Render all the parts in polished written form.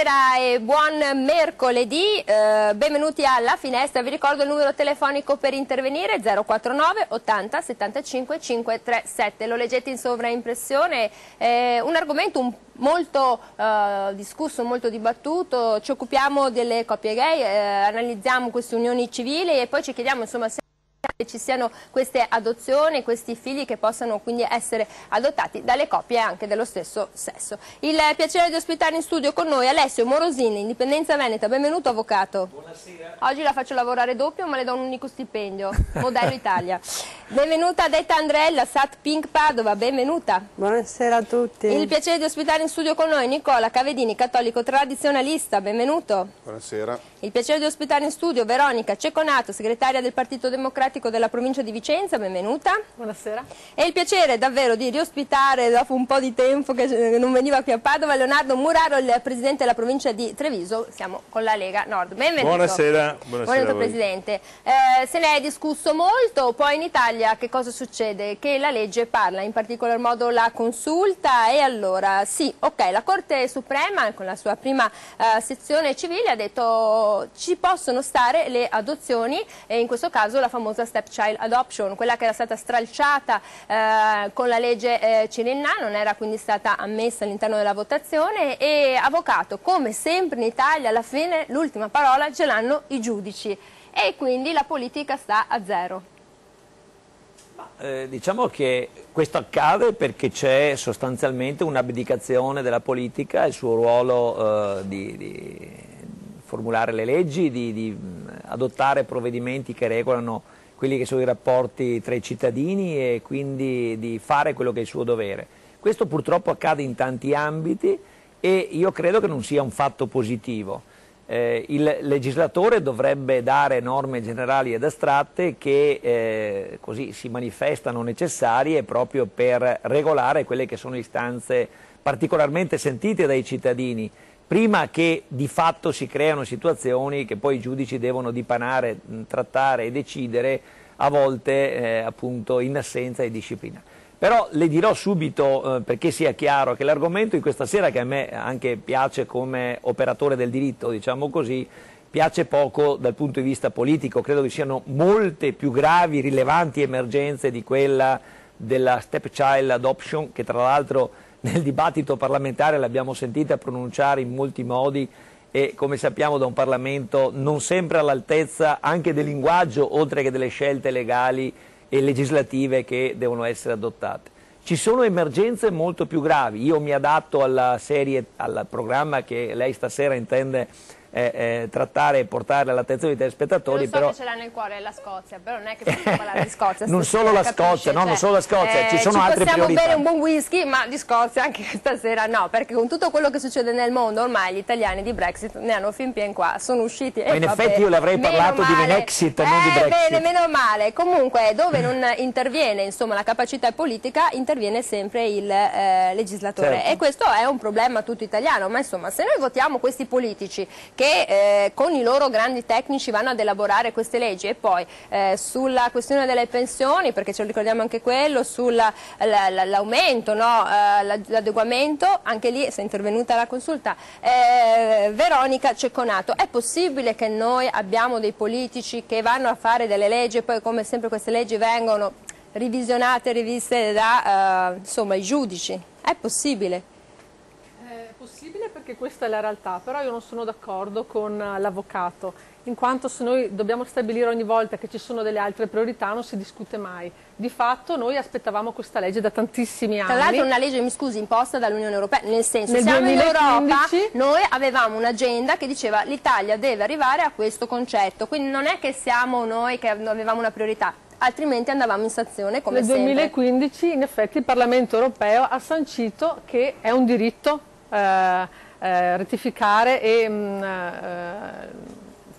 Buonasera e buon mercoledì, benvenuti alla finestra. Vi ricordo il numero telefonico per intervenire: 049 80 75 537. Lo leggete in sovraimpressione. Un argomento molto discusso, molto dibattuto. Ci occupiamo delle coppie gay, analizziamo queste unioni civili e poi ci chiediamo, insomma, se ci siano queste adozioni, questi figli che possano quindi essere adottati dalle coppie anche dello stesso sesso. Il piacere di ospitare in studio con noi Alessio Morosini, Indipendenza Veneta. Benvenuto, avvocato. Buonasera. Oggi la faccio lavorare doppio, ma le do un unico stipendio, Modello Italia. Benvenuta Detta Andrella, Sat Pink Padova, benvenuta. Buonasera a tutti. Il piacere di ospitare in studio con noi Nicola Cavedini, cattolico tradizionalista, benvenuto. Buonasera. Il piacere di ospitare in studio Veronica Ceconato, segretaria del Partito Democratico della provincia di Vicenza, benvenuta. Buonasera. E il piacere davvero di riospitare dopo un po' di tempo che non veniva qui a Padova Leonardo Muraro, il presidente della provincia di Treviso. Siamo con la Lega Nord. Benvenuto. Buonasera. Buonasera Presidente. Se ne è discusso molto, poi in Italia che cosa succede? Che la legge parla, in particolar modo la consulta, e allora sì, ok, la Corte Suprema con la sua prima sezione civile ha detto ci possono stare le adozioni, e in questo caso la famosa stepchild adoption, quella che era stata stralciata con la legge Cirinna, non era quindi stata ammessa all'interno della votazione. E avvocato, come sempre in Italia alla fine l'ultima parola ce l'hanno i giudici e quindi la politica sta a zero. Diciamo che questo accade perché c'è sostanzialmente un'abdicazione della politica, il suo ruolo di formulare le leggi, di adottare provvedimenti che regolano quelli che sono i rapporti tra i cittadini e quindi di fare quello che è il suo dovere. Questo purtroppo accade in tanti ambiti e io credo che non sia un fatto positivo. Il legislatore dovrebbe dare norme generali ed astratte che così si manifestano necessarie proprio per regolare quelle che sono istanze particolarmente sentite dai cittadini, prima che di fatto si creano situazioni che poi i giudici devono dipanare, trattare e decidere, a volte appunto in assenza di disciplina. Però le dirò subito, perché sia chiaro, che l'argomento di questa sera, che a me anche piace come operatore del diritto, diciamo così, piace poco dal punto di vista politico. Credo che siano molte più gravi, rilevanti emergenze di quella della stepchild adoption, che tra l'altro nel dibattito parlamentare l'abbiamo sentita pronunciare in molti modi e, come sappiamo, da un Parlamento non sempre all'altezza anche del linguaggio, oltre che delle scelte legali e legislative che devono essere adottate. Ci sono emergenze molto più gravi. Io mi adatto alla serie, al programma che lei stasera intende trattare e portare all'attenzione dei telespettatori. Lo so, però che ce l'ha nel cuore la Scozia, però non è che possiamo parlare di Scozia. Non solo la Scozia, no, non solo la Scozia, ci sono altre priorità. Possiamo bere un buon whisky, ma di Scozia anche stasera no, perché con tutto quello che succede nel mondo ormai gli italiani di Brexit ne hanno fin pieni qua, sono usciti. Ma in effetti io le avrei parlato di Venexit e non di Brexit. Bene, meno male. Comunque dove non interviene, insomma, la capacità politica, interviene sempre il legislatore. Certo. E questo è un problema tutto italiano, ma insomma se noi votiamo questi politici che con i loro grandi tecnici vanno ad elaborare queste leggi, e poi sulla questione delle pensioni, perché ce lo ricordiamo anche quello, sull'aumento, no? L'adeguamento, anche lì si è intervenuta la consulta Veronica Ceconato. È possibile che noi abbiamo dei politici che vanno a fare delle leggi e poi, come sempre, queste leggi vengono revisionate e riviste da insomma, i giudici? È possibile? Possibile, perché questa è la realtà, però io non sono d'accordo con l'avvocato, in quanto se noi dobbiamo stabilire ogni volta che ci sono delle altre priorità non si discute mai. Di fatto noi aspettavamo questa legge da tantissimi anni. Tra l'altro una legge, mi scusi, imposta dall'Unione Europea, nel senso, nel siamo 2015, in Europa, noi avevamo un'agenda che diceva l'Italia deve arrivare a questo concetto, quindi non è che siamo noi che avevamo una priorità, altrimenti andavamo in sanzione come sempre. Nel 2015 in effetti il Parlamento Europeo ha sancito che è un diritto rettificare e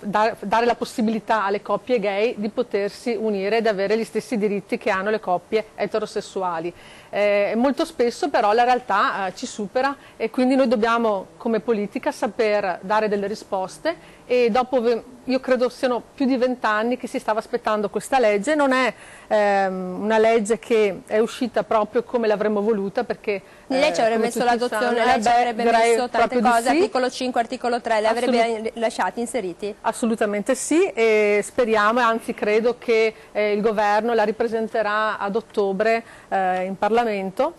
dare la possibilità alle coppie gay di potersi unire ed avere gli stessi diritti che hanno le coppie eterosessuali. Molto spesso però la realtà ci supera e quindi noi dobbiamo come politica saper dare delle risposte, e dopo io credo siano più di 20 anni che si stava aspettando questa legge. Non è una legge che è uscita proprio come l'avremmo voluta, perché lei ci avrebbe messo l'adozione, lei ci avrebbe messo tante cose, sì. Articolo 5, articolo 3, le avrebbe lasciati inseriti? Assolutamente sì, e speriamo, e anzi credo che il governo la ripresenterà ad ottobre in Parlamento,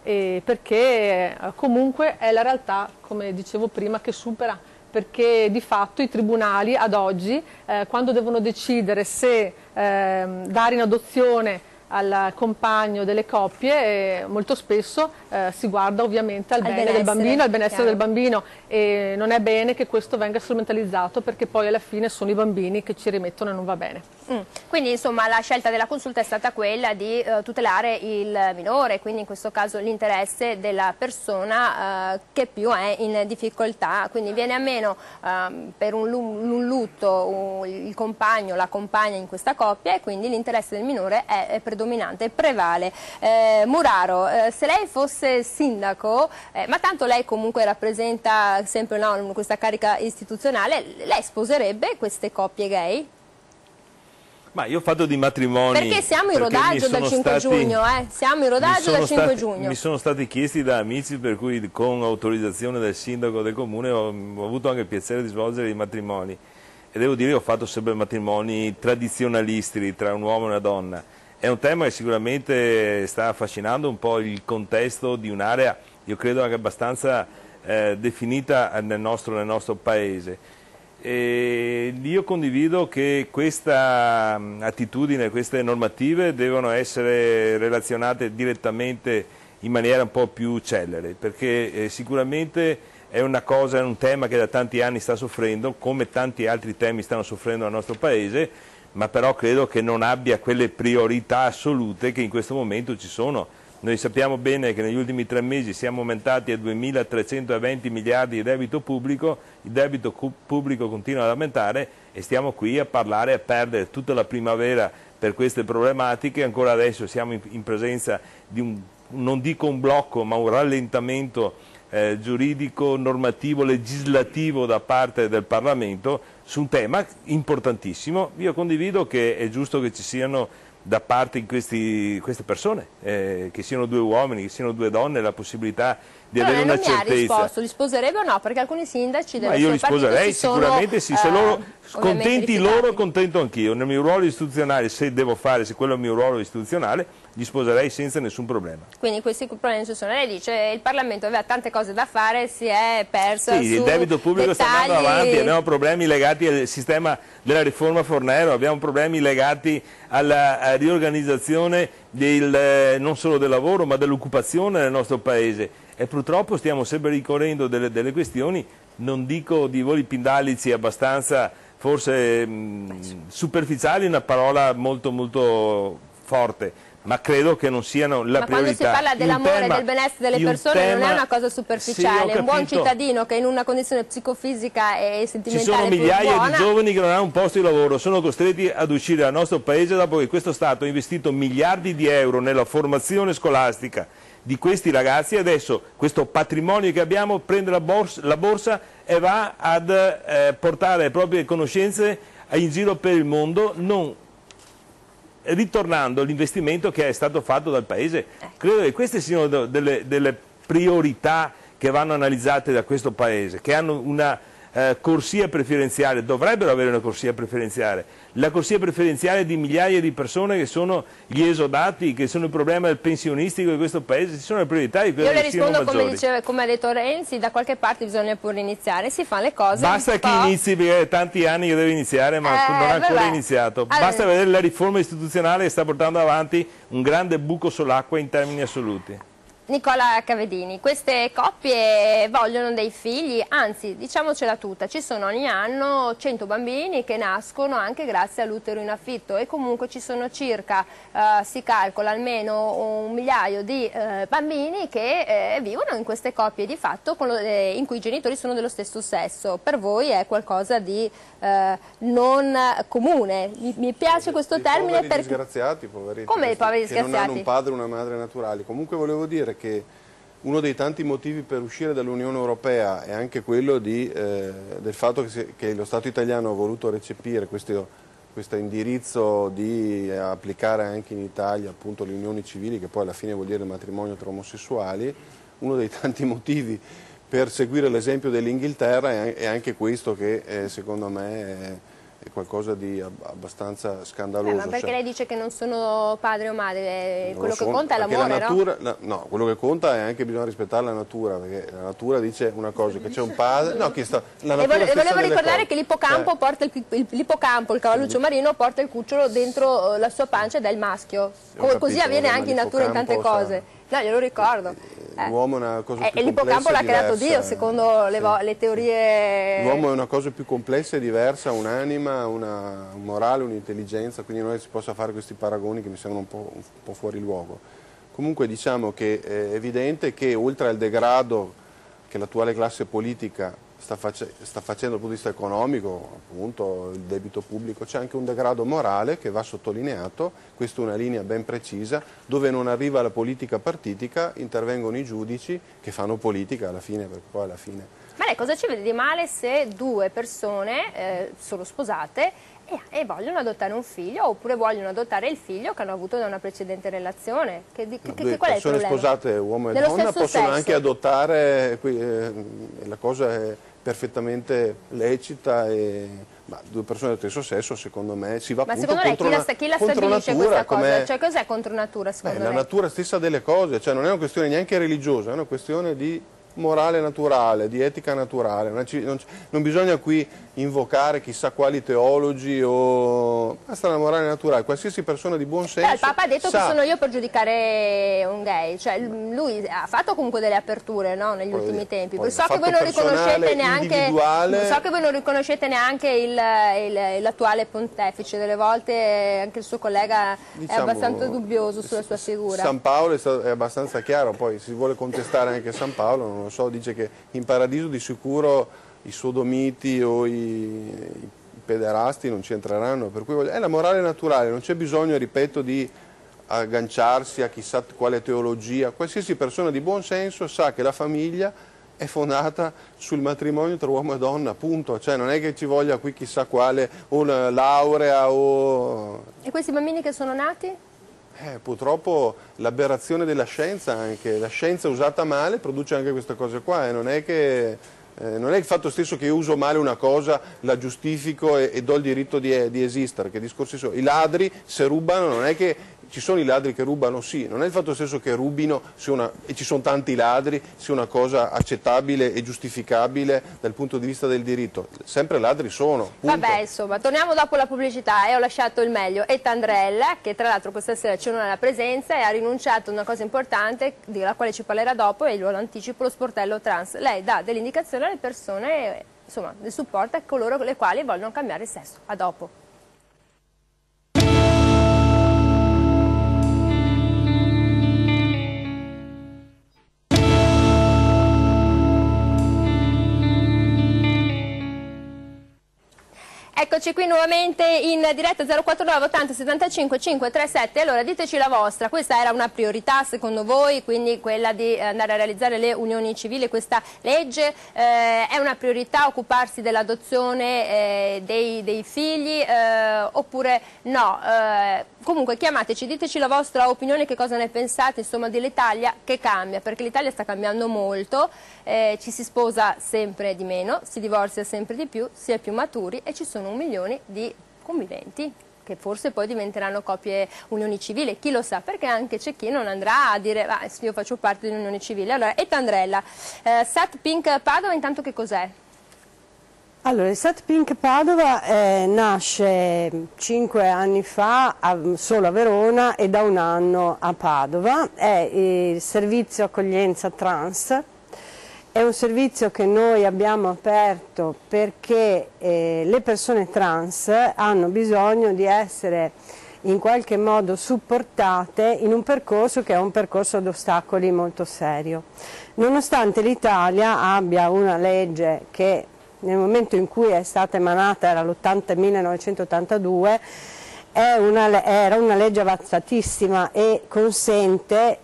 perché comunque è la realtà, come dicevo prima, che supera, perché di fatto i tribunali ad oggi, quando devono decidere se dare in adozione al compagno delle coppie, molto spesso si guarda ovviamente al bene del bambino, al benessere del bambino, e non è bene che questo venga strumentalizzato, perché poi alla fine sono i bambini che ci rimettono e non va bene. Quindi insomma la scelta della consulta è stata quella di tutelare il minore, quindi in questo caso l'interesse della persona che più è in difficoltà, quindi viene a meno per un lutto il compagno, la compagna in questa coppia, e quindi l'interesse del minore è predominante, prevale. Muraro, se lei fosse sindaco, ma tanto lei comunque rappresenta sempre questa carica istituzionale, lei sposerebbe queste coppie gay? Ma io ho fatto di matrimoni. Perché siamo in rodaggio dal 5 giugno, siamo in rodaggio dal 5 giugno. Mi sono stati chiesti da amici, per cui con autorizzazione del sindaco del comune ho avuto anche il piacere di svolgere i matrimoni. E devo dire che ho fatto sempre matrimoni tradizionalisti tra un uomo e una donna. È un tema che sicuramente sta affascinando un po' il contesto di un'area, io credo anche abbastanza definita nel nostro paese. E io condivido che questa attitudine, queste normative devono essere relazionate direttamente in maniera un po' più celere, perché sicuramente è un tema che da tanti anni sta soffrendo, come tanti altri temi stanno soffrendo nel nostro Paese, ma però credo che non abbia quelle priorità assolute che in questo momento ci sono. Noi sappiamo bene che negli ultimi 3 mesi siamo aumentati a 2.320 miliardi di debito pubblico, il debito pubblico continua ad aumentare e stiamo qui a parlare, a perdere tutta la primavera per queste problematiche. Ancora adesso siamo in presenza di non dico un blocco, ma un rallentamento giuridico, normativo, legislativo da parte del Parlamento su un tema importantissimo. Io condivido che è giusto che ci siano da parte di queste persone, che siano 2 uomini, che siano 2 donne, la possibilità di avere una certezza. Non mi ha risposto, li sposerebbe o no? Perché alcuni sindaci del io li sposerei sicuramente, sì, se loro contenti loro, contento anch'io. Nel mio ruolo istituzionale, se quello è il mio ruolo istituzionale, li sposerei senza nessun problema. Quindi questi problemi ci sono. Lei dice il Parlamento aveva tante cose da fare, si è perso su il debito pubblico sta andando avanti, abbiamo problemi legati al sistema della riforma Fornero, abbiamo problemi legati alla riorganizzazione non solo del lavoro ma dell'occupazione nel nostro Paese, e purtroppo stiamo sempre ricorrendo delle questioni, non dico di voli pindalici abbastanza forse superficiali, una parola molto molto forte, ma credo che non siano la priorità. Ma quando si parla dell'amore e del benessere delle persone non è una cosa superficiale, sì, un buon cittadino che in una condizione psicofisica e sentimentale ci sono migliaia di giovani che non hanno un posto di lavoro, sono costretti ad uscire dal nostro paese dopo che questo Stato ha investito miliardi di euro nella formazione scolastica di questi ragazzi, e adesso questo patrimonio che abbiamo prende la borsa e va ad portare le proprie conoscenze in giro per il mondo, non ritornando all'investimento che è stato fatto dal Paese. Credo che queste siano delle priorità che vanno analizzate da questo Paese, che hanno una corsia preferenziale, dovrebbero avere una corsia preferenziale, la corsia preferenziale di migliaia di persone che sono gli esodati, che sono il problema del pensionistico di questo Paese, ci sono le priorità di quello che siano maggiori. Io le rispondo come ha detto Renzi, da qualche parte bisogna pure iniziare, si fanno le cose. Basta che inizi, perché è tanti anni che deve iniziare, ma non ha ancora iniziato. Basta vedere la riforma istituzionale che sta portando avanti un grande buco sull'acqua in termini assoluti. Nicola Cavedini, queste coppie vogliono dei figli, anzi diciamocela tutta, ci sono ogni anno 100 bambini che nascono anche grazie all'utero in affitto, e comunque ci sono circa, si calcola almeno 1 migliaio di bambini che vivono in queste coppie di fatto in cui i genitori sono dello stesso sesso. Per voi è qualcosa di non comune, mi piace questo termine perché... disgraziati, poveretti. Come i poveri disgraziati? Che non hanno un padre o una madre naturali. Comunque volevo dire che Uno dei tanti motivi per uscire dall'Unione Europea è anche quello del fatto che lo Stato italiano ha voluto recepire questo indirizzo di applicare anche in Italia appunto le unioni civili, che poi alla fine vuol dire il matrimonio tra omosessuali. Uno dei tanti motivi per seguire l'esempio dell'Inghilterra è anche questo, che secondo me è qualcosa di abbastanza scandaloso. Ma perché lei dice che non sono padre o madre, quello che sono, conta è l'amore, no? No, quello che conta è anche bisogna rispettare la natura, perché la natura dice una cosa, che c'è un padre, no, la natura e volevo ricordare cose. che l'ipocampo porta il cavalluccio marino, porta il cucciolo dentro la sua pancia ed è il maschio. Così avviene anche in natura in tante cose. No, glielo ricordo. L'uomo è una cosa più e l'ipocampo l'ha creato Dio, secondo le teorie. L'uomo è una cosa più complessa e diversa, un'anima, un morale, un'intelligenza, quindi non è che si possa fare questi paragoni che mi sembrano un po' fuori luogo. Comunque diciamo che è evidente che oltre al degrado che l'attuale classe politica sta facendo dal punto di vista economico, appunto il debito pubblico, c'è anche un degrado morale che va sottolineato. Questa è una linea ben precisa, dove non arriva la politica partitica, intervengono i giudici che fanno politica alla fine, perché poi alla fine... Ma lei cosa ci vede di male se due persone sono sposate e vogliono adottare un figlio, oppure vogliono adottare il figlio che hanno avuto da una precedente relazione? Due qual è il problema? persone sposate, uomo e Dello donna, stesso possono sesso. anche adottare, la cosa è perfettamente lecita, ma due persone dello stesso sesso secondo me si va Ma appunto secondo lei chi la stabilisce questa cosa? Cioè cos'è contro natura secondo la lei? natura stessa delle cose, cioè non è una questione neanche religiosa, è una questione di morale naturale, di etica naturale. Non bisogna qui invocare chissà quali teologi o basta la morale naturale. Qualsiasi persona di buon senso. Il Papa ha detto che sono io per giudicare un gay, cioè lui ha fatto comunque delle aperture, no, negli ultimi tempi. So che voi non riconoscete neanche l'attuale pontefice, delle volte anche il suo collega è abbastanza dubbioso sulla sua figura. San Paolo è abbastanza chiaro, poi si vuole contestare anche San Paolo, non lo so, dice che in paradiso di sicuro i sodomiti o i pederasti non ci entreranno, per cui è la morale naturale, non c'è bisogno, ripeto, di agganciarsi a chissà quale teologia. Qualsiasi persona di buon senso sa che la famiglia è fondata sul matrimonio tra uomo e donna, punto, cioè non è che ci voglia qui chissà quale una laurea o... E questi bambini che sono nati? Purtroppo l'aberrazione della scienza, anche la scienza usata male produce anche queste cose qua, non è che il fatto stesso che io uso male una cosa la giustifico e do il diritto di esistere, che discorsi sono. I ladri se rubano non è che ci sono i ladri che rubano, sì, non è il fatto stesso che rubino e ci sono tanti ladri sia una cosa accettabile e giustificabile dal punto di vista del diritto, sempre ladri sono, punto. Vabbè, insomma, torniamo dopo la pubblicità e ho lasciato il meglio e Tandrella, che tra l'altro questa sera ci onora la presenza e ha rinunciato a una cosa importante della quale ci parlerà dopo, e lo anticipo, lo sportello trans. Lei dà delle indicazioni alle persone, insomma, del supporto a coloro le quali vogliono cambiare sesso. A dopo. Eccoci qui nuovamente in diretta 049 80 75 537. Allora diteci la vostra, questa era una priorità secondo voi, quindi quella di andare a realizzare le unioni civili, questa legge è una priorità occuparsi dell'adozione dei figli oppure no? Comunque chiamateci, diteci la vostra opinione, che cosa ne pensate insomma dell'Italia che cambia, perché l'Italia sta cambiando molto, ci si sposa sempre di meno, si divorzia sempre di più, si è più maturi e ci sono 1 milione di conviventi che forse poi diventeranno coppie unioni civili, chi lo sa, perché anche c'è chi non andrà a dire io faccio parte di un'unione civile. Allora, e Tandrella, Sat Pink Padova intanto che cos'è? Allora, il Sat Pink Padova nasce 5 anni fa solo a Verona e da 1 anno a Padova, è il servizio accoglienza trans. È un servizio che noi abbiamo aperto perché le persone trans hanno bisogno di essere in qualche modo supportate in un percorso che è un percorso ad ostacoli molto serio. Nonostante l'Italia abbia una legge che nel momento in cui è stata emanata, era 1982, era una legge avanzatissima e consente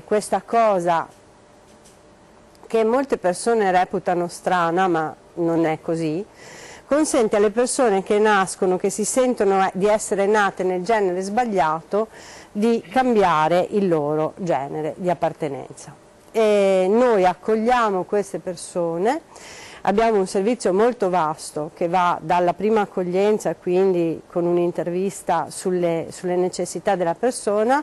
questa cosa che molte persone reputano strana, ma non è così, consente alle persone che nascono, che si sentono di essere nate nel genere sbagliato, di cambiare il loro genere di appartenenza. E noi accogliamo queste persone, abbiamo un servizio molto vasto che va dalla prima accoglienza, quindi con un'intervista sulle necessità della persona,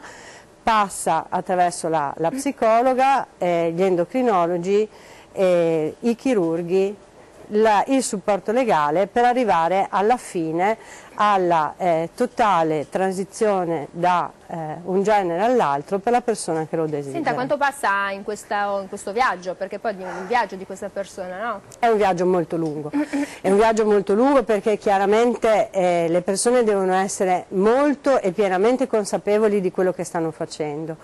passa attraverso la psicologa, gli endocrinologi, i chirurghi, il supporto legale, per arrivare alla fine alla totale transizione da un genere all'altro per la persona che lo desidera. Senta, quanto passa in questo viaggio? Perché poi è un viaggio di questa persona, no? È un viaggio molto lungo, è un viaggio molto lungo perché chiaramente le persone devono essere molto e pienamente consapevoli di quello che stanno facendo.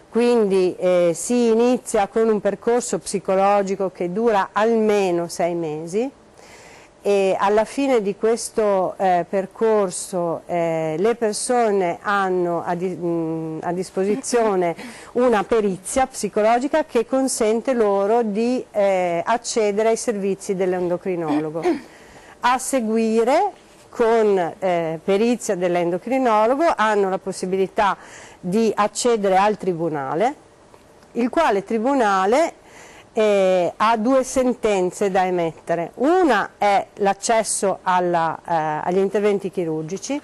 Quindi si inizia con un percorso psicologico che dura almeno 6 mesi e alla fine di questo percorso le persone hanno a disposizione una perizia psicologica che consente loro di accedere ai servizi dell'endocrinologo. A seguire, con perizia dell'endocrinologo, hanno la possibilità di accedere al tribunale, il quale tribunale ha 2 sentenze da emettere. Una è l'accesso agli interventi chirurgici,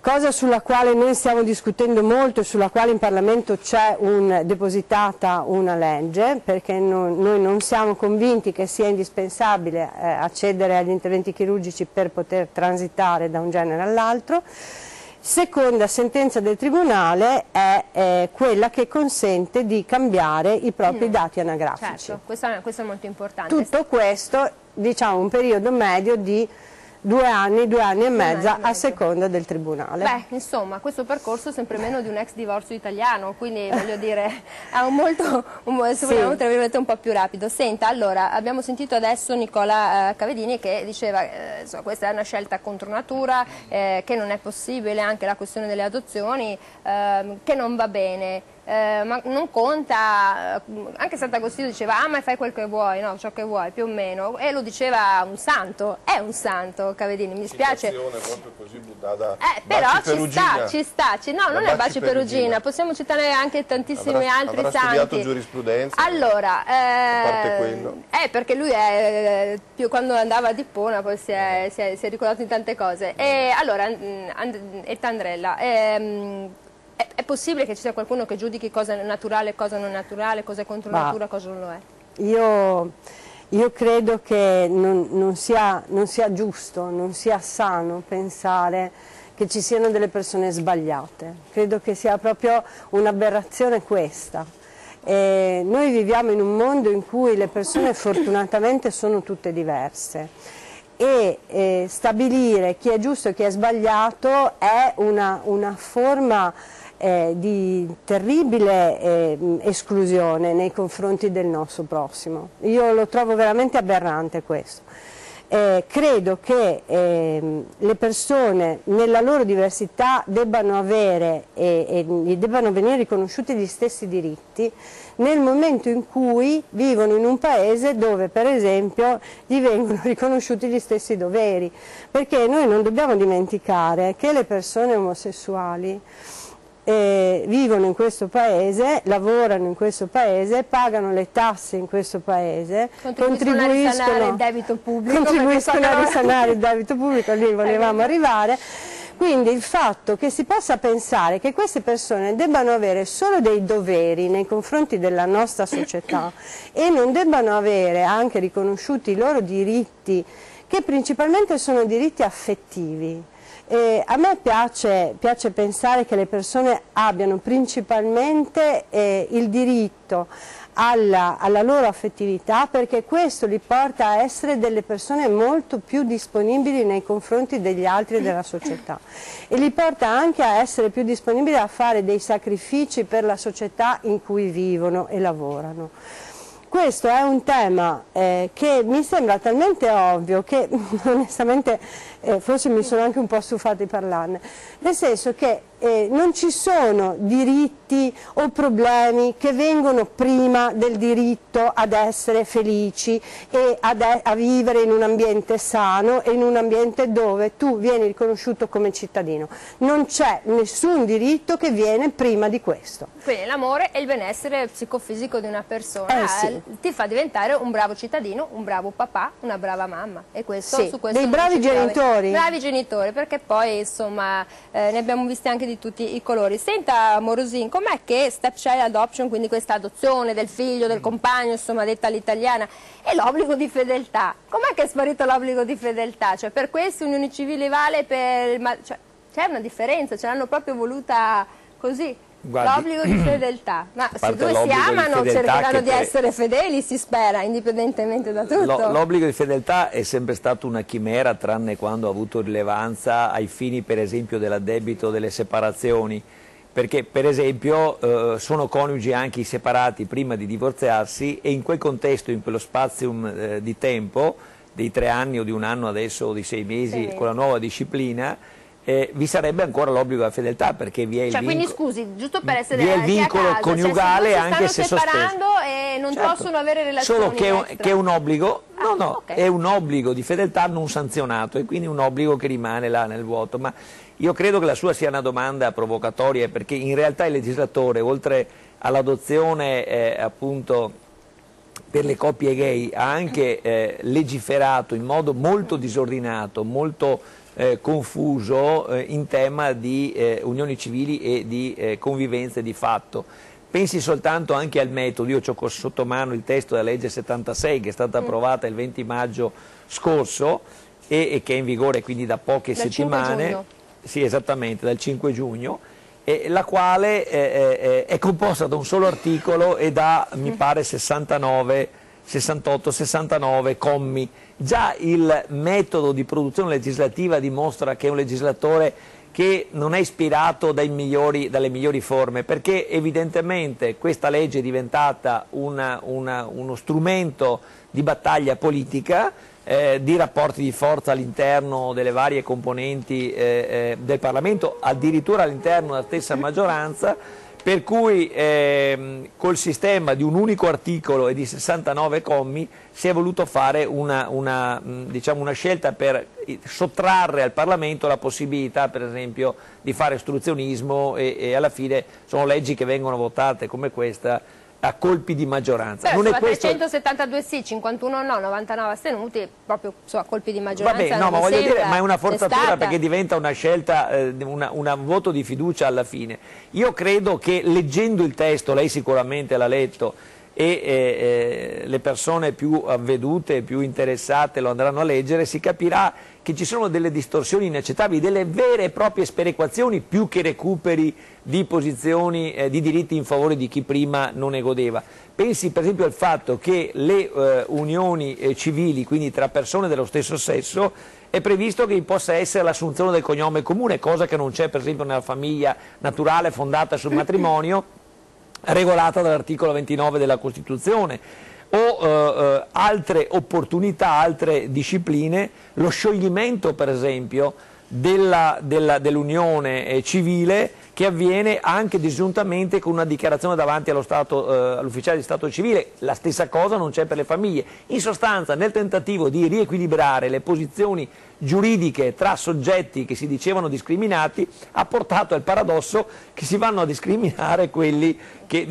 cosa sulla quale noi stiamo discutendo molto e sulla quale in Parlamento c'è depositata una legge, perché noi non siamo convinti che sia indispensabile accedere agli interventi chirurgici per poter transitare da un genere all'altro. Seconda sentenza del Tribunale è quella che consente di cambiare i propri dati anagrafici. Certo, questo è molto importante. Tutto questo, diciamo, un periodo medio di 2 anni, 2 anni e mezzo a seconda del Tribunale. Beh, insomma, questo percorso è sempre meno di un ex divorzio italiano, quindi voglio dire, è se vogliamo, tra virgolette, un po' più rapido. Senta, allora, abbiamo sentito adesso Nicola Cavedini che diceva insomma, questa è una scelta contro natura, che non è possibile, anche la questione delle adozioni, che non va bene. Ma non conta, anche Sant'Agostino diceva ma fai quel che vuoi, no, ciò che vuoi, più o meno, e lo diceva un santo, è un santo Cavedini, mi dispiace. Proprio così buttata, però ci sta, no, non è Baci Perugina, possiamo citare anche tantissimi altri avrà santi. studiato giurisprudenza? Allora, a parte quello. Perché lui quando andava a Dippona poi si è ricordato in tante cose. E allora, Tandrella, è possibile che ci sia qualcuno che giudichi cosa è naturale, cosa non è naturale, cosa è contro natura, cosa non lo è? Io credo che non sia giusto, non sia sano pensare che ci siano delle persone sbagliate. Credo che sia proprio un'aberrazione questa. Noi viviamo in un mondo in cui le persone fortunatamente sono tutte diverse e stabilire chi è giusto e chi è sbagliato è una forma di terribile esclusione nei confronti del nostro prossimo. Io lo trovo veramente aberrante questo. Credo che le persone nella loro diversità debbano avere e gli debbano venire riconosciuti gli stessi diritti nel momento in cui vivono in un paese dove per esempio gli vengono riconosciuti gli stessi doveri, perché noi non dobbiamo dimenticare che le persone omosessuali vivono in questo paese, lavorano in questo paese, pagano le tasse in questo paese, contribuiscono a risanare il debito pubblico, lì volevamo arrivare. Quindi il fatto che si possa pensare che queste persone debbano avere solo dei doveri nei confronti della nostra società e non debbano avere anche riconosciuti i loro diritti, che principalmente sono diritti affettivi. A me piace pensare che le persone abbiano principalmente il diritto alla loro affettività, perché questo li porta a essere delle persone molto più disponibili nei confronti degli altri e della società e li porta anche a essere più disponibili a fare dei sacrifici per la società in cui vivono e lavorano. Questo è un tema che mi sembra talmente ovvio che onestamente forse mi sono anche un po' stufata di parlarne, nel senso che non ci sono diritti o problemi che vengono prima del diritto ad essere felici e a vivere in un ambiente sano e in un ambiente dove tu vieni riconosciuto come cittadino. Non c'è nessun diritto che viene prima di questo. Quindi l'amore e il benessere psicofisico di una persona Sì. ti fa diventare un bravo cittadino, un bravo papà, una brava mamma. E questo, Sì, su questo dei non bravi ci piove. genitori. Bravi genitori, perché poi insomma ne abbiamo visti anche di tutti i colori. Senta Morosin, com'è che stepchild adoption, quindi questa adozione del figlio, del compagno, insomma detta all'italiana, e l'obbligo di fedeltà? Com'è che è sparito l'obbligo di fedeltà? Cioè per queste unioni civili vale per... Cioè, c'è una differenza, ce l'hanno proprio voluta così. L'obbligo di fedeltà, ma se due si amano cercheranno di essere fedeli, si spera, indipendentemente da tutto. L'obbligo di fedeltà è sempre stato una chimera, tranne quando ha avuto rilevanza ai fini per esempio dell'addebito delle separazioni, perché per esempio sono coniugi anche i separati prima di divorziarsi, e in quel contesto, in quello spazio di tempo, dei 3 anni o di 1 anno adesso o di 6 mesi, con la nuova disciplina, vi sarebbe ancora l'obbligo della fedeltà, perché vi è il quindi scusi, giusto per essere vi è il vincolo coniugale, cioè, anche se sospeso. Si stanno separando e non possono avere relazioni solo che è un obbligo, okay. È un obbligo di fedeltà non sanzionato, e quindi un obbligo che rimane là nel vuoto. Ma io credo che la sua sia una domanda provocatoria, perché in realtà il legislatore, oltre all'adozione appunto per le coppie gay, ha anche legiferato in modo molto disordinato, molto confuso in tema di unioni civili e di convivenze di fatto. Pensi soltanto anche al metodo. Io ho sotto mano il testo della legge 76 che è stata approvata il 20 maggio scorso e che è in vigore quindi da poche settimane. 5 giugno. Sì, esattamente, dal 5 giugno, la quale è composta da un solo articolo e da, mi pare, 68, 69 commi. Già il metodo di produzione legislativa dimostra che è un legislatore che non è ispirato dalle migliori forme, perché evidentemente questa legge è diventata uno strumento di battaglia politica, di rapporti di forza all'interno delle varie componenti del Parlamento, addirittura all'interno della stessa maggioranza, per cui col sistema di un unico articolo e di 69 commi si è voluto fare una scelta per sottrarre al Parlamento la possibilità, per esempio, di fare ostruzionismo, e alla fine sono leggi che vengono votate come questa a colpi di maggioranza. Beh, non è questo... 372 sì, 51 no, 99 astenuti, proprio a colpi di maggioranza. Vabbè, no, ma voglio dire, ma è una forzatura, perché diventa una scelta, un voto di fiducia alla fine. Io credo che leggendo il testo, lei sicuramente l'ha letto, e le persone più avvedute, più interessate lo andranno a leggere, si capirà che ci sono delle distorsioni inaccettabili, delle vere e proprie sperequazioni, più che recuperi di posizioni, di diritti in favore di chi prima non ne godeva. Pensi per esempio al fatto che le unioni civili, quindi tra persone dello stesso sesso, è previsto che possa essere l'assunzione del cognome comune, cosa che non c'è per esempio nella famiglia naturale fondata sul matrimonio, regolata dall'articolo 29 della Costituzione, o altre opportunità, altre discipline, lo scioglimento per esempio dell'unione civile, che avviene anche disgiuntamente con una dichiarazione davanti all'ufficiale di Stato civile. La stessa cosa non c'è per le famiglie. In sostanza, nel tentativo di riequilibrare le posizioni giuridiche tra soggetti che si dicevano discriminati, ha portato al paradosso che si vanno a discriminare quelli che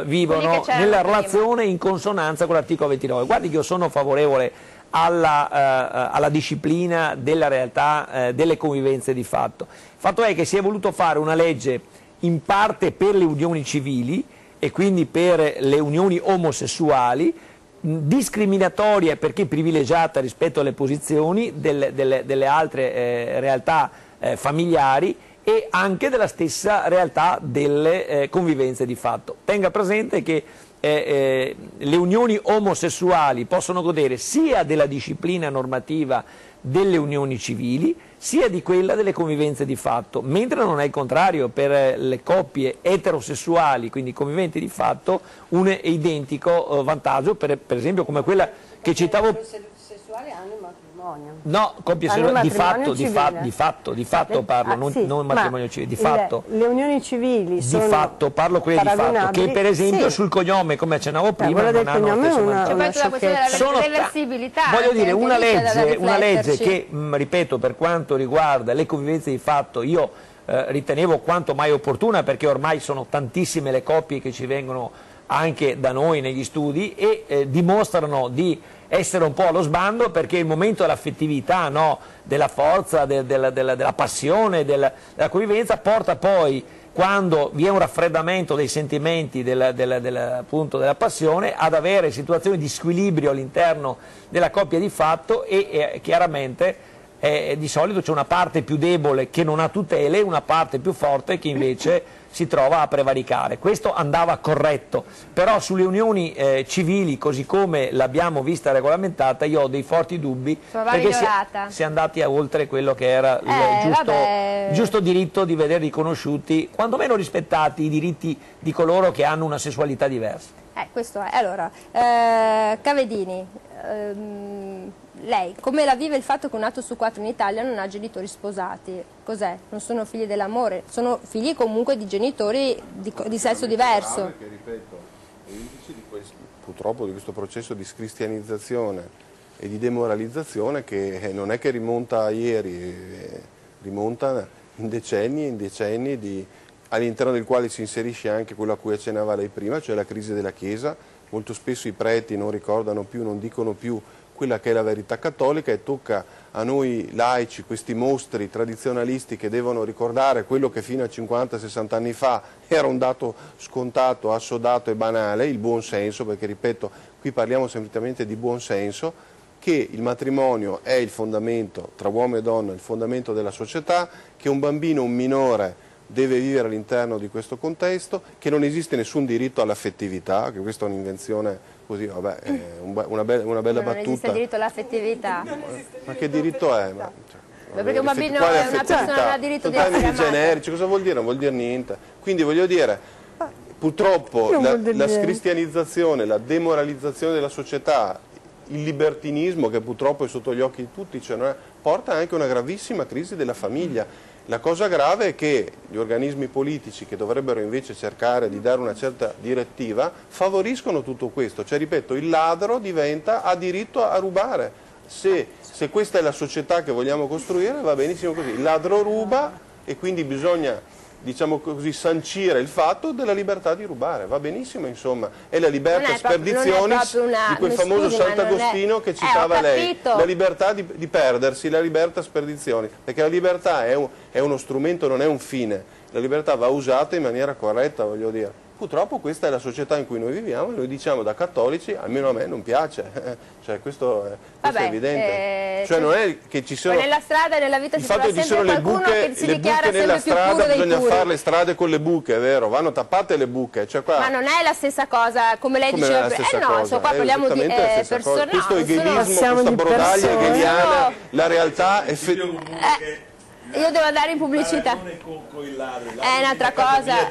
vivono nella relazione in consonanza con l'articolo 29. Guardi che io sono favorevole alla disciplina della realtà delle convivenze di fatto. Il fatto è che si è voluto fare una legge in parte per le unioni civili e quindi per le unioni omosessuali, discriminatoria perché privilegiata rispetto alle posizioni delle altre realtà familiari, e anche della stessa realtà delle convivenze di fatto. Tenga presente che le unioni omosessuali possono godere sia della disciplina normativa delle unioni civili sia di quella delle convivenze di fatto, mentre non è il contrario per le coppie eterosessuali, quindi conviventi di fatto, un identico vantaggio, per esempio come quella che citavo. Sessuali hanno No, coppia di fatto parlo, sì, non matrimonio civile, di fatto. Le unioni civili sono di fatto, parlo quelle di fatto, che per esempio sul cognome, come accennavo prima, non hanno lo stesso vantaggio. C'è poi la questione della reversibilità. Voglio dire, una legge che, che, ripeto, per quanto riguarda le convivenze di fatto, io ritenevo quanto mai opportuna, perché ormai sono tantissime le coppie che ci vengono anche da noi negli studi e dimostrano di essere un po' allo sbando, perché il momento dell'affettività, no? Della forza, della passione, della convivenza, porta poi, quando vi è un raffreddamento dei sentimenti, appunto della passione, ad avere situazioni di squilibrio all'interno della coppia di fatto e chiaramente di solito c'è una parte più debole che non ha tutele, una parte più forte che invece si trova a prevaricare. Questo andava corretto, però sulle unioni civili, così come l'abbiamo vista regolamentata, io ho dei forti dubbi, perché si è andati a oltre quello che era il giusto diritto di vedere riconosciuti, quantomeno rispettati, i diritti di coloro che hanno una sessualità diversa. Questo è. Allora, Cavedini, lei come la vive il fatto che un nato su 4 in Italia non ha genitori sposati? Cos'è? Non sono figli dell'amore, sono figli comunque di genitori di sesso diverso. Che, ripeto, indici purtroppo di questo processo di scristianizzazione e di demoralizzazione che non è che rimonta a ieri, rimonta in decenni all'interno del quale si inserisce anche quello a cui accennava lei prima, cioè la crisi della Chiesa. Molto spesso i preti non ricordano più, non dicono più quella che è la verità cattolica, e tocca a noi laici, questi mostri tradizionalisti che devono ricordare quello che fino a 50-60 anni fa era un dato scontato, assodato e banale, il buon senso, perché ripeto, qui parliamo semplicemente di buon senso, che il matrimonio è il fondamento tra uomo e donna, il fondamento della società, che un bambino, un minore deve vivere all'interno di questo contesto, che non esiste nessun diritto all'affettività, che questa è un'invenzione così, vabbè, è una bella battuta. Non esiste il diritto all'affettività. Ma che diritto è? Perché un bambino è una persona, non ha diritto di essere amata. Generici, cosa vuol dire? Non vuol dire niente. Quindi voglio dire, purtroppo la scristianizzazione, la demoralizzazione della società, il libertinismo che purtroppo è sotto gli occhi di tutti, cioè, porta anche a una gravissima crisi della famiglia. La cosa grave è che gli organismi politici, che dovrebbero invece cercare di dare una certa direttiva, favoriscono tutto questo. Cioè, ripeto, il ladro ha diritto a rubare. Se questa è la società che vogliamo costruire, va benissimo così. Il ladro ruba e quindi bisogna, diciamo così, sancire il fatto della libertà di rubare. Va benissimo, insomma. È la libertà sperdizionis di quel famoso Sant'Agostino che citava lei. La libertà di perdersi, la libertà sperdizionis. Perché la libertà è uno strumento, non è un fine. La libertà va usata in maniera corretta, voglio dire. Purtroppo questa è la società in cui noi viviamo, e noi diciamo da cattolici, almeno a me non piace, cioè questo è evidente. Cioè non è che ci sono... Nella strada e nella vita si trova sempre qualcuno che si dichiara sempre più puro dei puri. Bisogna fare le strade con le buche, è vero, vanno tappate le buche. Cioè qua... Ma non è la stessa cosa, come lei diceva prima. No, qua parliamo di persone. Questo egelismo, questa brodaglia hegeliana, la realtà è... Io devo andare in pubblicità. È un'altra cosa.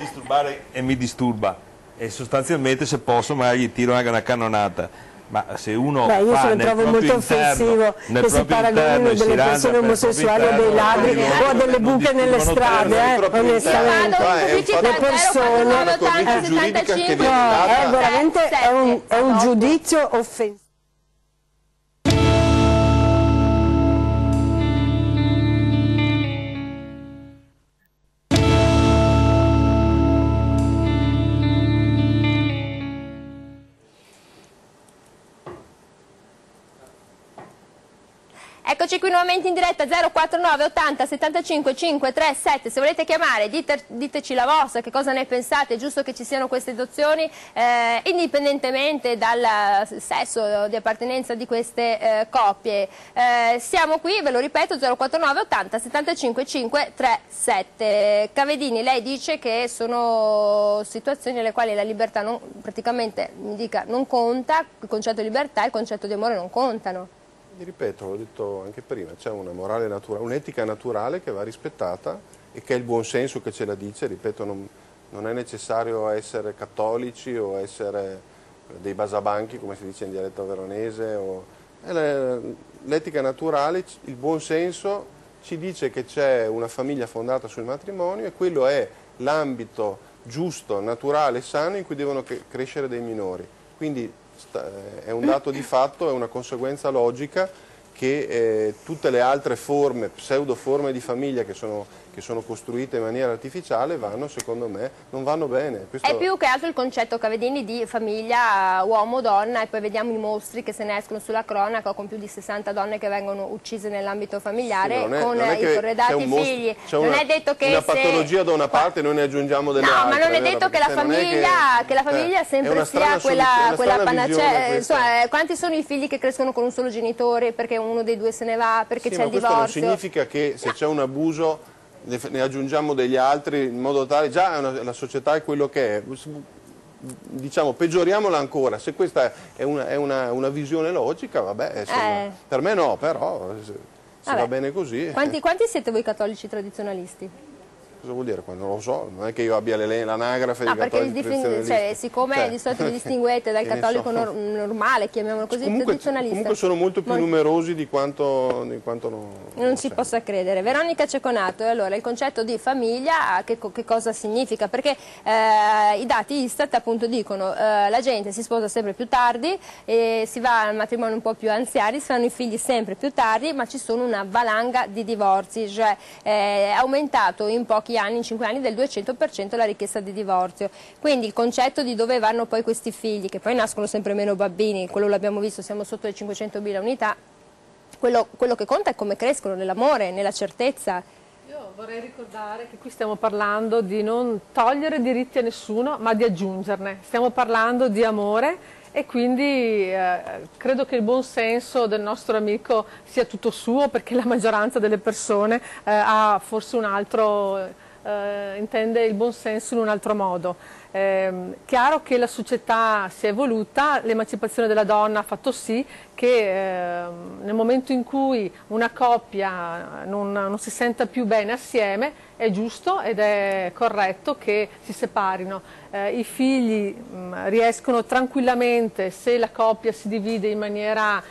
E mi disturba. E sostanzialmente, se posso, magari gli tiro anche una cannonata. Ma se uno io se lo trovo molto offensivo che si paragonino delle persone omosessuali o dei ladri o a delle buche nelle strade, onestamente. Le persone, è veramente è un giudizio offensivo. Eccoci qui nuovamente in diretta 049 80 75 537, se volete chiamare diteci la vostra, che cosa ne pensate, è giusto che ci siano queste adozioni indipendentemente dal sesso di appartenenza di queste coppie. Siamo qui, ve lo ripeto, 049 80 75 537. Cavedini, lei dice che sono situazioni nelle quali la libertà praticamente non conta, il concetto di libertà e il concetto di amore non contano. Mi ripeto, l'ho detto anche prima, c'è una morale naturale, un'etica naturale che va rispettata e che è il buon senso che ce la dice, ripeto, non è necessario essere cattolici o essere dei basabanchi, come si dice in dialetto veronese, l'etica naturale, il buon senso ci dice che c'è una famiglia fondata sul matrimonio e quello è l'ambito giusto, naturale e sano in cui devono crescere dei minori. Quindi è un dato di fatto, è una conseguenza logica che tutte le altre forme, pseudoforme di famiglia che sono costruite in maniera artificiale secondo me, non vanno bene. Questo... È più che altro il concetto Cavedini di famiglia uomo-donna e poi vediamo i mostri che se ne escono sulla cronaca con più di 60 donne che vengono uccise nell'ambito familiare, sì, con i corredati figli. Non è detto che una patologia da una parte noi ne aggiungiamo delle altre. No, ma non è detto che la famiglia sempre sia quella panacea. Insomma, quanti sono i figli che crescono con un solo genitore perché uno dei due se ne va, perché c'è il divorzio? Questo non significa che se c'è un abuso ne aggiungiamo degli altri in modo tale, già la società è quello che è, diciamo peggioriamola ancora. Se questa è una visione logica, vabbè, insomma, per me no, però se va bene così. Quanti siete voi cattolici tradizionalisti? Cosa vuol dire? Non lo so, non è che io abbia l'anagrafe di cattolici tradizionalisti. Siccome di solito vi distinguete dal cattolico normale, chiamiamolo così, tradizionalista. Comunque sono molto più numerosi di quanto non si possa credere. Veronica Ceconato, allora il concetto di famiglia che cosa significa? Perché i dati Istat appunto dicono la gente si sposa sempre più tardi, si va al matrimonio un po' più anziani, si fanno i figli sempre più tardi, ma ci sono una valanga di divorzi, cioè è aumentato in pochi anni, in 5 anni, del 200% la richiesta di divorzio. Quindi il concetto di dove vanno poi questi figli, che poi nascono sempre meno bambini, quello l'abbiamo visto, siamo sotto le 500.000 unità, quello che conta è come crescono, nell'amore, nella certezza. Io vorrei ricordare che qui stiamo parlando di non togliere diritti a nessuno, ma di aggiungerne. Stiamo parlando di amore e quindi credo che il buon senso del nostro amico sia tutto suo, perché la maggioranza delle persone ha forse un altro, intende il buon senso in un altro modo. Chiaro che la società si è evoluta, l'emancipazione della donna ha fatto sì che nel momento in cui una coppia non si senta più bene assieme, è giusto ed è corretto che si separino. I figli riescono tranquillamente, se la coppia si divide in maniera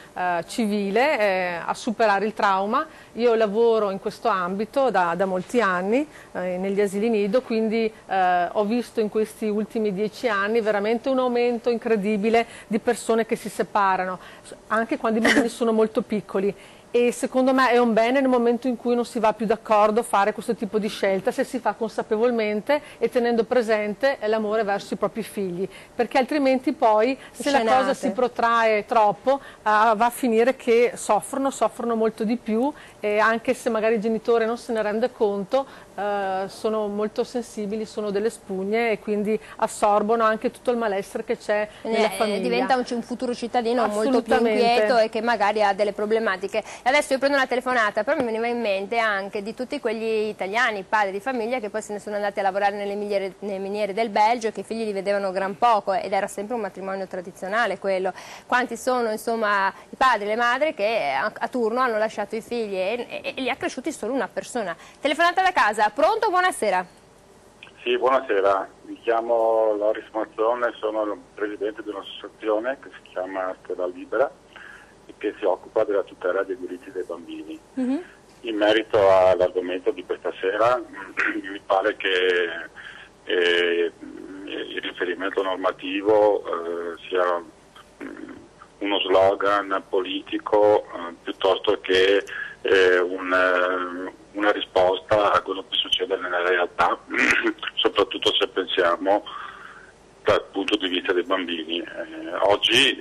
civile, a superare il trauma. Io lavoro in questo ambito da molti anni, negli asili nido, quindi ho visto in questi ultimi 10 anni veramente un aumento incredibile di persone che si separano, anche quando i bambini sono molto piccoli. E secondo me è un bene nel momento in cui non si va più d'accordo a fare questo tipo di scelta, se si fa consapevolmente e tenendo presente l'amore verso i propri figli, perché altrimenti poi se la cosa si protrae troppo va a finire che soffrono molto di più, e anche se magari il genitore non se ne rende conto, sono molto sensibili, sono delle spugne e quindi assorbono anche tutto il malessere che c'è nella famiglia. Diventa un futuro cittadino molto più inquieto e che magari ha delle problematiche. Adesso io prendo una telefonata, però mi veniva in mente anche di tutti quegli italiani, padri di famiglia, che poi se ne sono andati a lavorare nelle miniere del Belgio e che i figli li vedevano gran poco, ed era sempre un matrimonio tradizionale quello. Quanti sono insomma i padri e le madri che a turno hanno lasciato i figli e li ha cresciuti solo una persona. Telefonata da casa. Pronto? Buonasera. Sì, buonasera. Mi chiamo Loris Mazzone, sono il presidente di un'associazione che si chiama Stella Libera e che si occupa della tutela dei diritti dei bambini. In merito all'argomento di questa sera, mi pare che il riferimento normativo sia uno slogan politico piuttosto che una risposta a quello che succede nella realtà, soprattutto se pensiamo dal punto di vista dei bambini. Oggi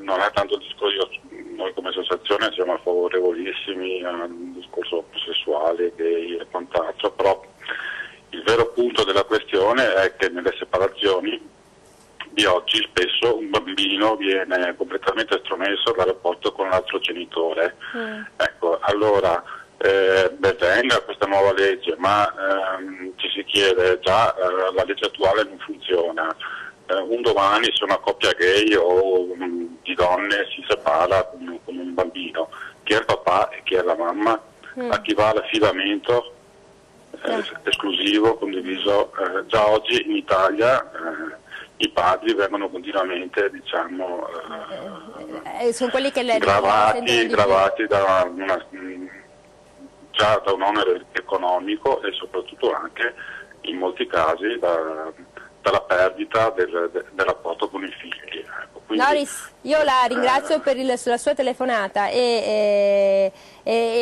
non è tanto il discorso, noi come associazione siamo favorevolissimi al discorso sessuale, gay e quant'altro, però il vero punto della questione è che nelle separazioni di oggi spesso un bambino viene completamente estromesso dal rapporto con l'altro genitore. Ecco, allora ben venga questa nuova legge, ma ci si chiede, già la legge attuale non funziona. Un domani se una coppia gay o di donne si separa con un bambino, chi è il papà e chi è la mamma? A chi va l'affidamento esclusivo, condiviso? Già oggi in Italia i padri vengono continuamente, diciamo, sono quelli che gravati già da un onere economico e soprattutto anche in molti casi dalla perdita del rapporto con i figli. Ecco, quindi, Loris, io la ringrazio per la sua telefonata e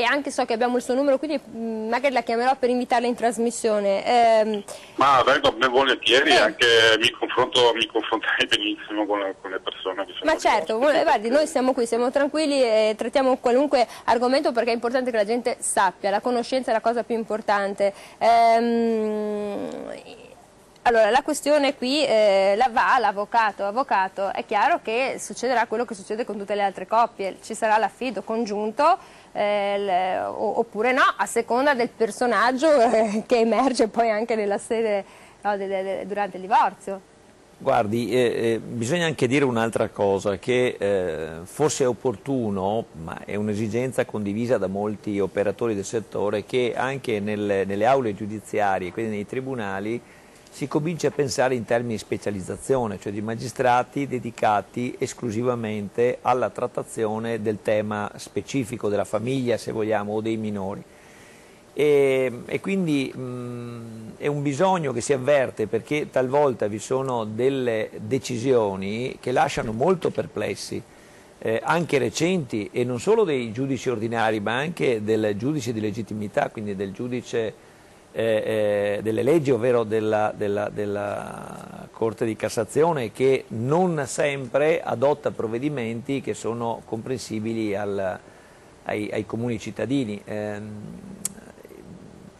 anche so che abbiamo il suo numero, quindi magari la chiamerò per invitarla in trasmissione. Ma vengo ben volentieri, anche mi confrontai benissimo con le persone che sono. Ma certo, guardi, noi siamo qui, siamo tranquilli e trattiamo qualunque argomento perché è importante che la gente sappia, la conoscenza è la cosa più importante. Allora, la questione qui la va all'avvocato. Avvocato, è chiaro che succederà quello che succede con tutte le altre coppie, ci sarà l'affido congiunto oppure no, a seconda del personaggio che emerge poi anche nella sede, no, durante il divorzio. Guardi, bisogna anche dire un'altra cosa, che forse è opportuno, ma è un'esigenza condivisa da molti operatori del settore, che anche nelle aule giudiziarie, quindi nei tribunali, si comincia a pensare in termini di specializzazione, cioè di magistrati dedicati esclusivamente alla trattazione del tema specifico della famiglia, se vogliamo, o dei minori. E quindi è un bisogno che si avverte, perché talvolta vi sono delle decisioni che lasciano molto perplessi, anche recenti, e non solo dei giudici ordinari ma anche del giudice di legittimità, quindi del giudice delle leggi, ovvero della Corte di Cassazione, che non sempre adotta provvedimenti che sono comprensibili ai comuni cittadini.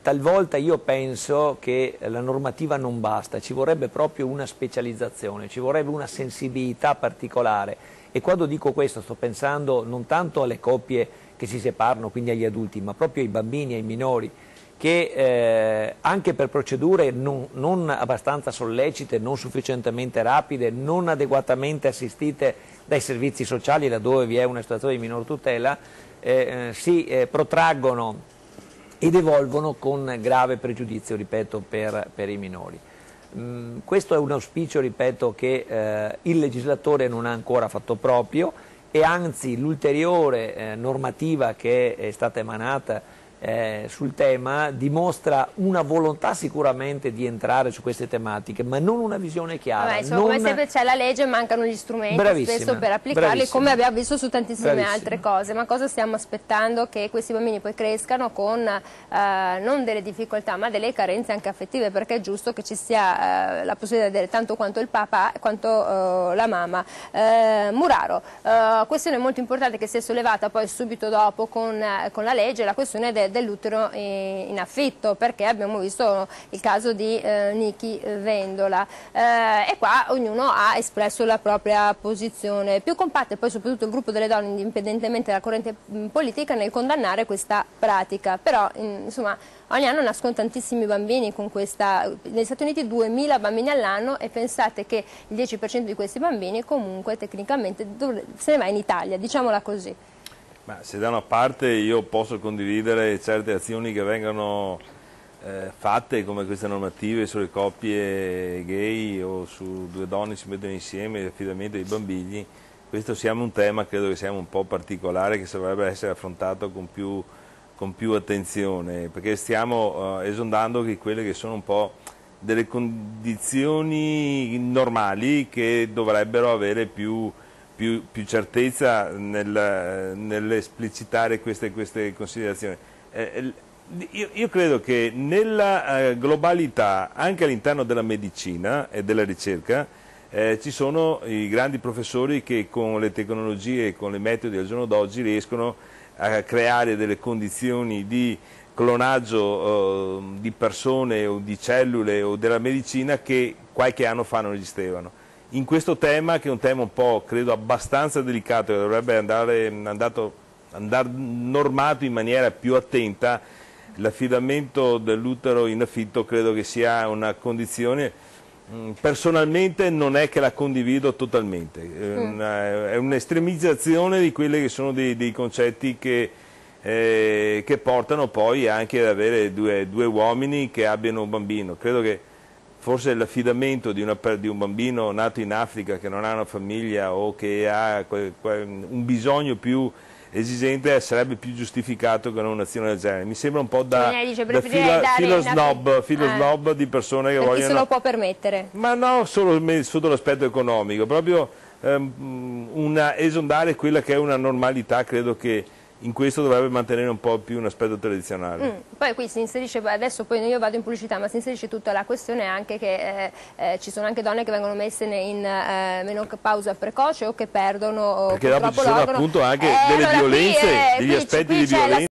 Talvolta io penso che la normativa non basta, ci vorrebbe proprio una specializzazione, ci vorrebbe una sensibilità particolare, e quando dico questo sto pensando non tanto alle coppie che si separano, quindi agli adulti, ma proprio ai bambini, ai minori, che anche per procedure non abbastanza sollecite, non sufficientemente rapide, non adeguatamente assistite dai servizi sociali laddove vi è una situazione di minor tutela, si protraggono ed evolvono con grave pregiudizio, ripeto, per i minori. Questo è un auspicio, ripeto, che il legislatore non ha ancora fatto proprio, e anzi l'ulteriore normativa che è stata emanata sul tema dimostra una volontà sicuramente di entrare su queste tematiche, ma non una visione chiara. Insomma, come sempre c'è la legge, mancano gli strumenti spesso per applicarli, come abbiamo visto su tantissime altre cose. Ma cosa stiamo aspettando? Che questi bambini poi crescano con non delle difficoltà ma delle carenze anche affettive, perché è giusto che ci sia la possibilità di vedere tanto quanto il papà quanto la mamma. Muraro, questione molto importante che si è sollevata poi subito dopo con la legge, la questione dell'utero in affitto, perché abbiamo visto il caso di Nichi Vendola e qua ognuno ha espresso la propria posizione più compatta, e poi soprattutto il gruppo delle donne, indipendentemente dalla corrente politica, nel condannare questa pratica. Però insomma ogni anno nascono tantissimi bambini con questa, negli Stati Uniti 2000 bambini all'anno, e pensate che il 10% di questi bambini comunque tecnicamente se ne va in Italia, diciamola così. Ma se da una parte io posso condividere certe azioni che vengono fatte, come queste normative sulle coppie gay o su due donne si mettono insieme, l'affidamento dei bambini, questo siamo un tema, credo che sia un po' particolare, che dovrebbe essere affrontato con più attenzione, perché stiamo esondando che quelle che sono un po' delle condizioni normali che dovrebbero avere più certezza nell'esplicitare queste considerazioni. Io credo che nella globalità, anche all'interno della medicina e della ricerca, ci sono i grandi professori che con le tecnologie e con i metodi del giorno d'oggi riescono a creare delle condizioni di clonaggio di persone o di cellule o della medicina che qualche anno fa non esistevano. In questo tema, che è un tema un po', credo, abbastanza delicato, che dovrebbe andare normato in maniera più attenta, l'affidamento dell'utero in affitto credo che sia una condizione, personalmente non è che la condivido totalmente, è un'estremizzazione di quelli che sono dei concetti che portano poi anche ad avere due uomini che abbiano un bambino. Credo che forse l'affidamento di un bambino nato in Africa che non ha una famiglia o che ha un bisogno più esigente sarebbe più giustificato che un'azione del genere. Mi sembra un po' da filo snob di persone che vogliono... Chi se lo può permettere? Ma no, solo sotto l'aspetto economico, proprio esondare quella che è una normalità, credo che in questo dovrebbe mantenere un po' più un aspetto tradizionale. Poi qui si inserisce, adesso poi io vado in pubblicità, ma si inserisce tutta la questione anche che ci sono anche donne che vengono messe in menopausa precoce o che perdono perché dopo ci sono appunto anche delle violenze, degli aspetti di violenza.